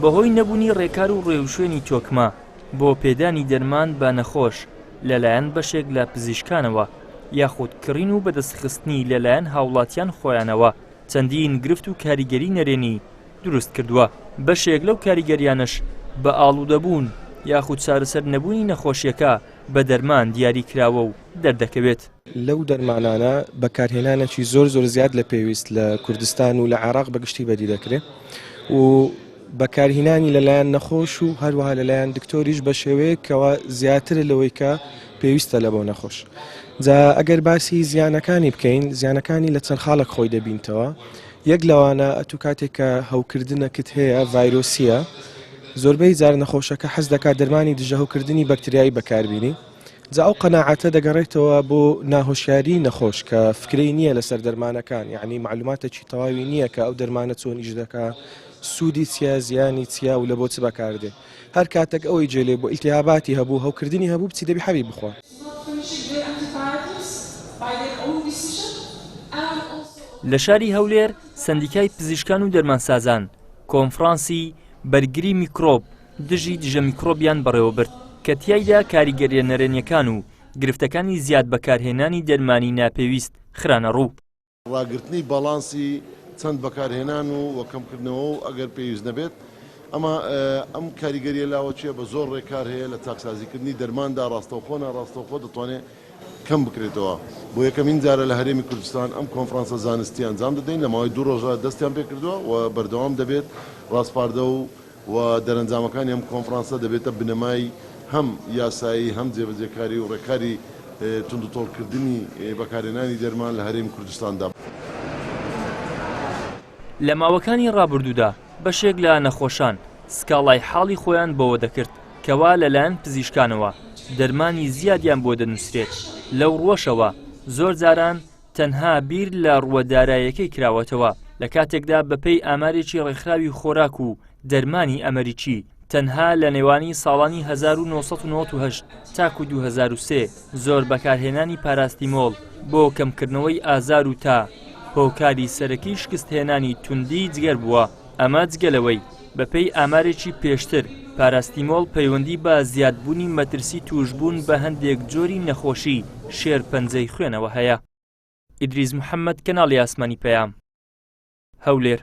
بەهۆی نەبوونی ڕێکار و ڕێوشوێنی تۆکمە بۆ پێدانی دەرمان بە نەخۆش لەلایەن بەشێک لە پزیشکانەوە یاخود کڕین و بەدەستخستنی لەلایەن هاوڵاتیان خۆیانەوە چەندین گرفت و کاریگەری نەرێنی دروست کردووە. بەشێک لەو کاریگەریانش بە ئاڵوودەبوون یاخود چارەسەر نەبوونی نەخۆشیەکە بە دەرمان دیاری کراوە و دەردەکەوێت. لەو دەرمانانە بەکارهێنانێکی زۆر زیاد لە پێویست لە کوردستان و لە عێراق بەگشتی بەدی دەکرێت و بەکارهێنانی لەلایەن نەخۆش و هەروەها لەلایەن دکتۆریش بە شێوەیە کەەوە زیاتر لەوەی کە پێویستە لە بۆ نەخۆش. جا ئەگەر باسی زیانەکانی بکەین، زیانەکانی لە چەند خاڵک خۆی دەبینتەوە. یەک لەوانە ئەتو کاتێک کە هەوکردنەکەت هەیە ڤایرۆسیە، زۆربەی جار نەخۆشەکە حەز دەکات دەرمانی دژەهوکردنی بەکتریایی بەکاربینی. جا ئەو قەناعەتە دەگەڕێتەوە بۆ ناهۆشیاری نەخۆش کە فکرەی نییە لەسەر دەرمانەکان، یعنی معلوماتێکی تەواوی نییە کە ئەو دەرمانە چۆن ئیش دەکات، سوودی چیا، زیانی چیا و لە بۆ چ بەکاردێ. هەر کاتێک ئەوەی جێلێ بۆ ئیلتیهاباتی هەبوو هەوکردنی هەبوو بچی دەبی حەبی بخوا. لە شاری هەولێر سەندیکای پزیشکان و دەرمانسازان کۆنفرانسی بەرگری میکرۆب دژی دژە میکرۆبیان بەڕێوەبرد کە تیایدا کاریگەریە نەرێنیەکان و گرفتەکانی زیاد بەکارهێنانی دەرمانی ناپێویست خرانە ڕوو. ڕاگررتنی باڵانسی چەند بەکارهێنان و وەکەمکردنەوە و ئەگەر پێویست نەبێت ئەمە ئەم کاریگەریە لاوەچێ بە زۆر ڕێکار هەیە لە تاکسازیکردنی دەرماندا ڕاستەوخۆ ناڕاستەوخۆ دەتوانێت کەم بکرێتەوە. بۆ یەکەمین جارە لە هەرێمی کوردستان ئەم کۆنفرانسە زانستی ئەنجام دەدەین لە ماوەی 2 ڕۆژە دەستیان پێ کردووە و بەردەوام دەبێت ڕاستپاردە و دەرەنجامەکانی ئەم کۆنفرانسە دەبێتە بنەمای هەم یاسایی هەم جێبەجێکاری و ڕێکاری توندوتۆڵکردنی بەکارهێنانی دەرمان لە هەرێمی کوردستاندا. لە ماوەکانی ڕابردوودا بەشێک لە نەخۆشان سکاڵای حاڵی خۆیان بەوە دەکرد کەوا لەلایەن پزیشکانەوە دەرمانی زیادیان بۆ دەنووسرێت. لەو ڕۆژەوە زۆر جاران تەنها بیر لە ڕوودارایەکەی کراوەتەوە لە کاتێکدا بەپێی ئامارێکی ڕێکخراوی خۆراک و دەرمانی ئەمریکی تەنها لە نێوانی ساڵانی 1998 تاکو 2003 زۆر بەکارهێنانی پاراستیمۆڵ بۆ کەمکردنەوەی ئازار و تا هۆکاری سەرەکی شکستهێنانی توندی جگەر بووە. ئەمە جگەلەوەی بەپێی ئامارێکی پێشتر پاراستیمۆڵ پەیوەندی بە زیادبوونی مەترسی توشبوون بە هەندێک جۆری نەخۆشی شێر پەنجەی خوێنەوە هەیە. ئیدریس محەممەد، کەناڵی ئاسمانی پەیام، هەولێر.